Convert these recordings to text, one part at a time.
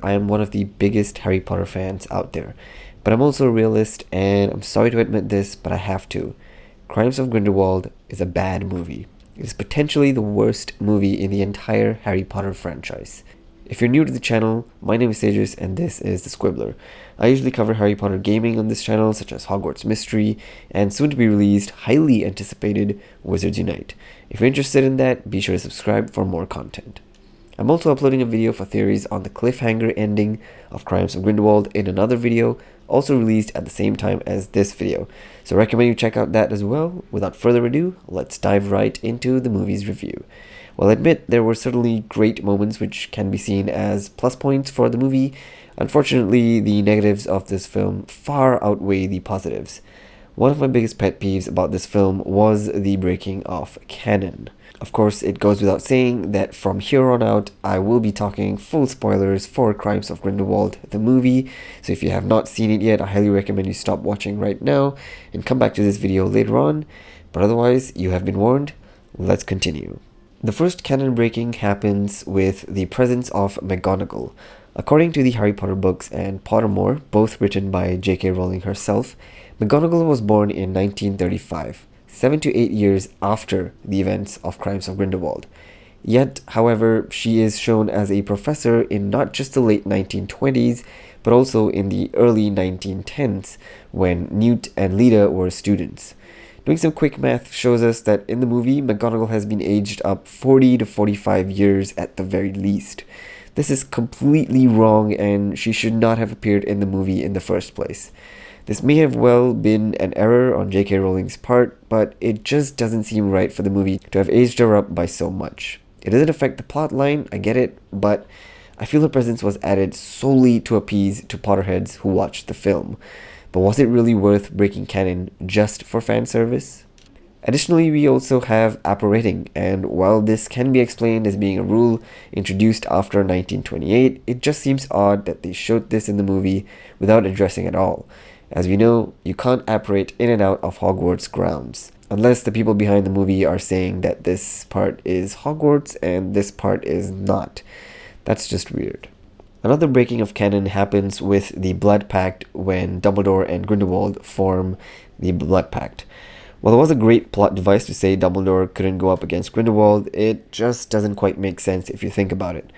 I am one of the biggest Harry Potter fans out there, but I'm also a realist, and I'm sorry to admit this, but I have to. Crimes of Grindelwald is a bad movie. It is potentially the worst movie in the entire Harry Potter franchise. If you're new to the channel, my name is Tejas and this is The Squibbler. I usually cover Harry Potter gaming on this channel, such as Hogwarts Mystery and soon to be released, highly anticipated Wizards Unite. If you're interested in that, be sure to subscribe for more content. I'm also uploading a video for theories on the cliffhanger ending of Crimes of Grindelwald in another video, also released at the same time as this video, so I recommend you check out that as well. Without further ado, let's dive right into the movie's review. While I admit there were certainly great moments which can be seen as plus points for the movie, unfortunately the negatives of this film far outweigh the positives. One of my biggest pet peeves about this film was the breaking of canon. Of course, it goes without saying that from here on out, I will be talking full spoilers for Crimes of Grindelwald, the movie, so if you have not seen it yet, I highly recommend you stop watching right now and come back to this video later on, but otherwise, you have been warned. Let's continue. The first canon breaking happens with the presence of McGonagall. According to the Harry Potter books and Pottermore, both written by J.K. Rowling herself, McGonagall was born in 1935, 7 to 8 years after the events of Crimes of Grindelwald. Yet, however, she is shown as a professor in not just the late 1920s, but also in the early 1910s, when Newt and Lita were students. Doing some quick math shows us that in the movie, McGonagall has been aged up 40 to 45 years at the very least. This is completely wrong and she should not have appeared in the movie in the first place. This may have well been an error on J.K. Rowling's part, but it just doesn't seem right for the movie to have aged her up by so much. It doesn't affect the plot line, I get it, but I feel her presence was added solely to appease to Potterheads who watched the film. But was it really worth breaking canon just for fan service? Additionally, we also have apparating, and while this can be explained as being a rule introduced after 1928, it just seems odd that they showed this in the movie without addressing it all. As we know, you can't apparate in and out of Hogwarts grounds, unless the people behind the movie are saying that this part is Hogwarts and this part is not. That's just weird. Another breaking of canon happens with the Blood Pact when Dumbledore and Grindelwald form the Blood Pact. While it was a great plot device to say Dumbledore couldn't go up against Grindelwald, it just doesn't quite make sense if you think about it.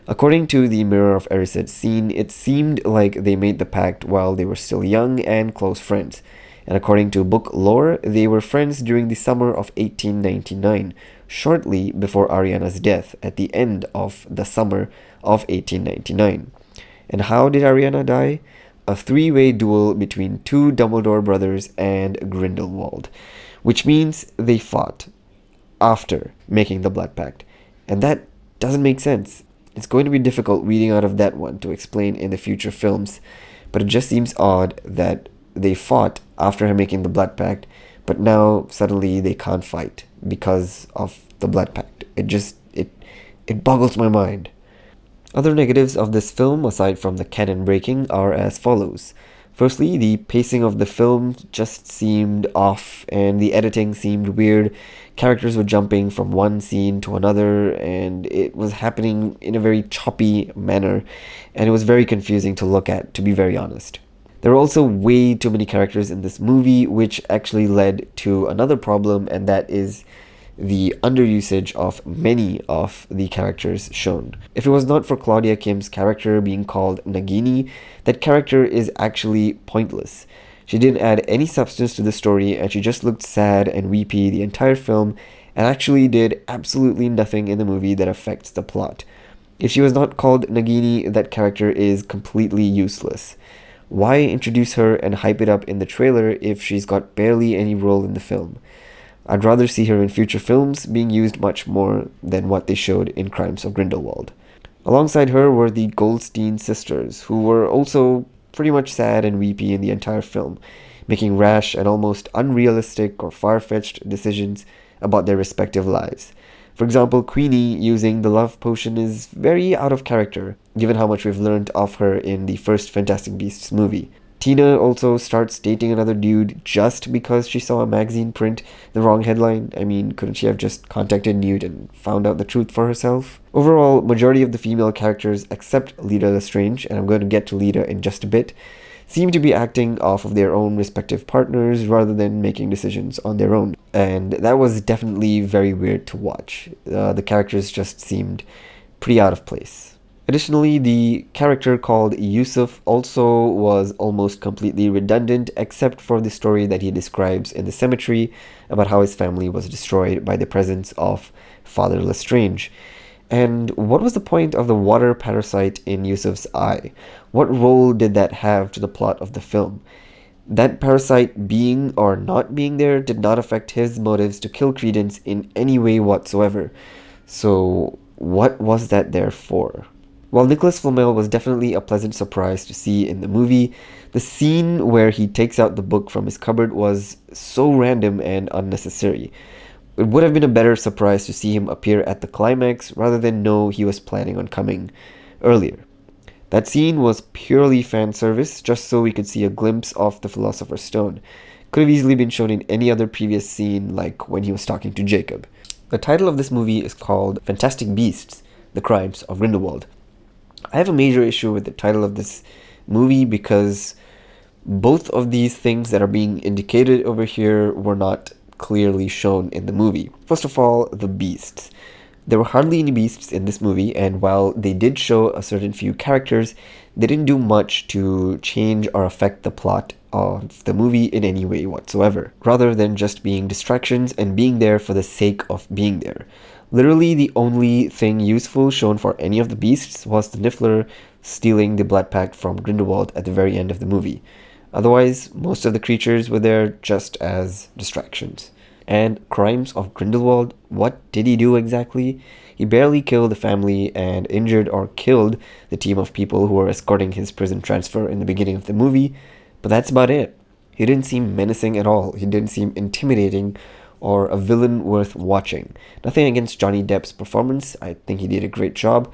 According to the Mirror of Erised scene, it seemed like they made the pact while they were still young and close friends. And according to book lore, they were friends during the summer of 1899, shortly before Ariana's death at the end of the summer of 1899. And how did Ariana die? A three-way duel between two Dumbledore brothers and Grindelwald, which means they fought after making the Blood Pact. And that doesn't make sense. It's going to be difficult reading out of that one to explain in the future films, but it just seems odd that they fought after making the Blood Pact, but now suddenly they can't fight because of the Blood Pact. It boggles my mind. Other negatives of this film, aside from the canon breaking, are as follows. Firstly, the pacing of the film just seemed off and the editing seemed weird. Characters were jumping from one scene to another and it was happening in a very choppy manner, and it was very confusing to look at, to be very honest. There were also way too many characters in this movie, which actually led to another problem, and that is the underusage of many of the characters shown. If it was not for Claudia Kim's character being called Nagini, that character is actually pointless. She didn't add any substance to the story and she just looked sad and weepy the entire film and actually did absolutely nothing in the movie that affects the plot. If she was not called Nagini, that character is completely useless. Why introduce her and hype it up in the trailer if she's got barely any role in the film? I'd rather see her in future films being used much more than what they showed in Crimes of Grindelwald. Alongside her were the Goldstein sisters, who were also pretty much sad and weepy in the entire film, making rash and almost unrealistic or far-fetched decisions about their respective lives. For example, Queenie using the love potion is very out of character, given how much we've learned of her in the first Fantastic Beasts movie. Tina also starts dating another dude just because she saw a magazine print the wrong headline. I mean, couldn't she have just contacted Newt and found out the truth for herself? Overall, majority of the female characters except Lita Lestrange, and I'm going to get to Lita in just a bit, seem to be acting off of their own respective partners rather than making decisions on their own. And that was definitely very weird to watch. The characters just seemed pretty out of place. Additionally, the character called Yusuf also was almost completely redundant except for the story that he describes in the cemetery about how his family was destroyed by the presence of Father Lestrange. And what was the point of the water parasite in Yusuf's eye? What role did that have to the plot of the film? That parasite being or not being there did not affect his motives to kill Credence in any way whatsoever. So what was that there for? While Nicholas Flamel was definitely a pleasant surprise to see in the movie, the scene where he takes out the book from his cupboard was so random and unnecessary. It would have been a better surprise to see him appear at the climax rather than know he was planning on coming earlier. That scene was purely fan service, just so we could see a glimpse of the Philosopher's Stone. Could have easily been shown in any other previous scene, like when he was talking to Jacob. The title of this movie is called Fantastic Beasts: The Crimes of Grindelwald. I have a major issue with the title of this movie because both of these things that are being indicated over here were not clearly shown in the movie. First of all, the beasts. There were hardly any beasts in this movie, and while they did show a certain few characters, they didn't do much to change or affect the plot of the movie in any way whatsoever, rather than just being distractions and being there for the sake of being there. Literally, the only thing useful shown for any of the beasts was the Niffler stealing the blood pact from Grindelwald at the very end of the movie. Otherwise, most of the creatures were there just as distractions. And Crimes of Grindelwald, what did he do exactly? He barely killed the family and injured or killed the team of people who were escorting his prison transfer in the beginning of the movie, but that's about it. He didn't seem menacing at all. He didn't seem intimidating or a villain worth watching. Nothing against Johnny Depp's performance, I think he did a great job,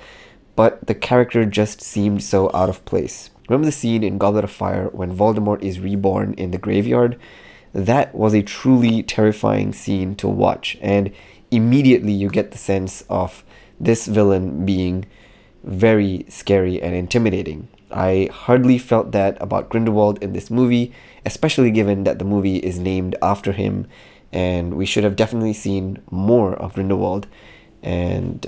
but the character just seemed so out of place. Remember the scene in Goblet of Fire when Voldemort is reborn in the graveyard? That was a truly terrifying scene to watch, and immediately you get the sense of this villain being very scary and intimidating. I hardly felt that about Grindelwald in this movie, especially given that the movie is named after him, and we should have definitely seen more of Grindelwald, and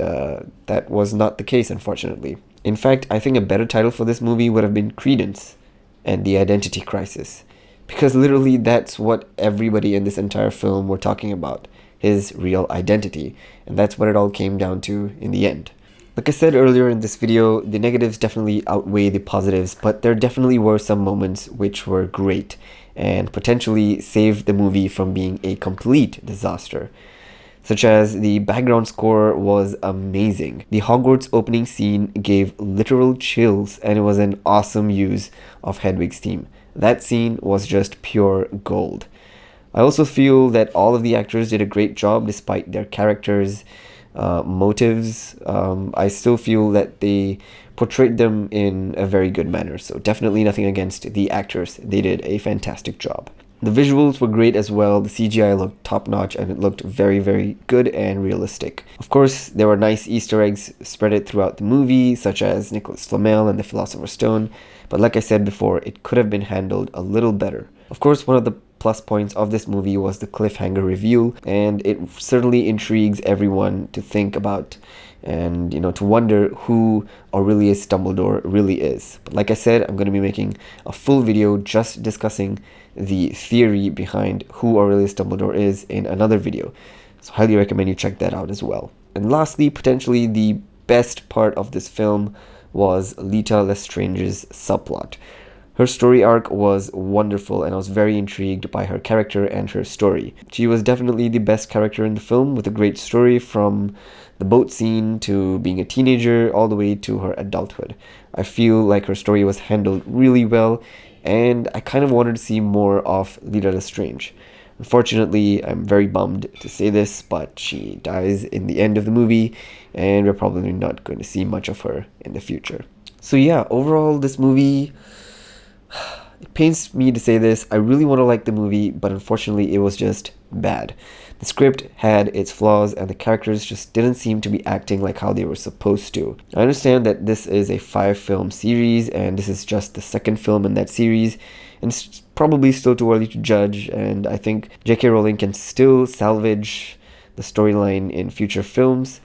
that was not the case, unfortunately. In fact, I think a better title for this movie would have been Credence and the Identity Crisis, because literally that's what everybody in this entire film were talking about, his real identity, and that's what it all came down to in the end. Like I said earlier in this video, the negatives definitely outweigh the positives, but there definitely were some moments which were great and potentially saved the movie from being a complete disaster. Such as the background score was amazing. The Hogwarts opening scene gave literal chills, and it was an awesome use of Hedwig's theme. That scene was just pure gold. I also feel that all of the actors did a great job despite their characters' motives. I still feel that they portrayed them in a very good manner, so definitely nothing against the actors. They did a fantastic job. The visuals were great as well. The CGI looked top-notch and it looked very, very good and realistic. Of course, there were nice Easter eggs spread throughout the movie, such as Nicholas Flamel and the Philosopher's Stone, but like I said before, it could have been handled a little better. Of course, one of the plus points of this movie was the cliffhanger reveal, and it certainly intrigues everyone to think about and, to wonder who Aurelius Dumbledore really is. But like I said, I'm going to be making a full video just discussing the theory behind who Aurelius Dumbledore is in another video, so highly recommend you check that out as well. And lastly, potentially the best part of this film was Lita Lestrange's subplot. Her story arc was wonderful, and I was very intrigued by her character and her story. She was definitely the best character in the film, with a great story from the boat scene to being a teenager all the way to her adulthood. I feel like her story was handled really well, and I kind of wanted to see more of Lita Lestrange. Unfortunately, I'm very bummed to say this, but she dies in the end of the movie, and we're probably not going to see much of her in the future. So yeah, overall, this movie, It pains me to say this, I really want to like the movie, but unfortunately it was just bad. The script had its flaws and the characters just didn't seem to be acting like how they were supposed to. I understand that this is a 5-film series and this is just the second film in that series, and it's probably still too early to judge, and I think J.K. Rowling can still salvage the storyline in future films,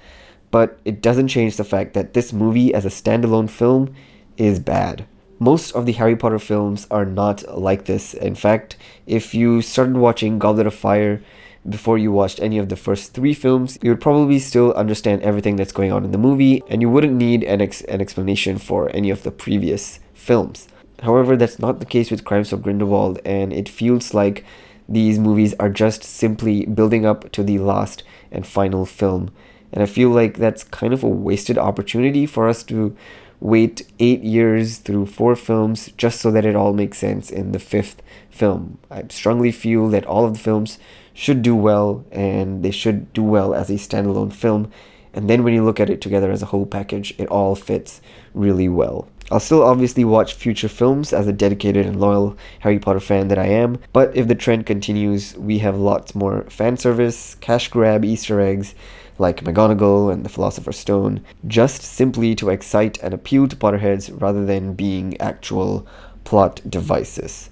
but it doesn't change the fact that this movie as a standalone film is bad. Most of the Harry Potter films are not like this. In fact, if you started watching Goblet of Fire before you watched any of the first 3 films, you would probably still understand everything that's going on in the movie, and you wouldn't need an explanation for any of the previous films. However, that's not the case with Crimes of Grindelwald, and it feels like these movies are just simply building up to the last and final film. And I feel like that's kind of a wasted opportunity for us to wait 8 years through 4 films just so that it all makes sense in the 5th film. I strongly feel that all of the films should do well, and they should do well as a standalone film, and then when you look at it together as a whole package, it all fits really well. I'll still obviously watch future films as a dedicated and loyal Harry Potter fan that I am, but if the trend continues, we have lots more fan service, cash grab Easter eggs like McGonagall and the Philosopher's Stone, just simply to excite and appeal to Potterheads rather than being actual plot devices.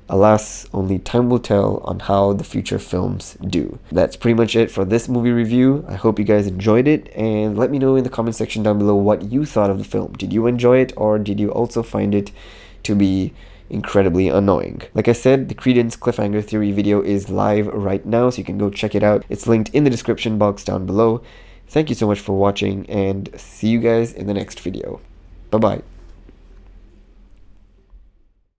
Alas, only time will tell on how the future films do. That's pretty much it for this movie review. I hope you guys enjoyed it, and let me know in the comment section down below what you thought of the film. Did you enjoy it, or did you also find it to be incredibly annoying? Like I said, the Credence Cliffhanger Theory video is live right now, so you can go check it out. It's linked in the description box down below. Thank you so much for watching, and see you guys in the next video. Bye-bye.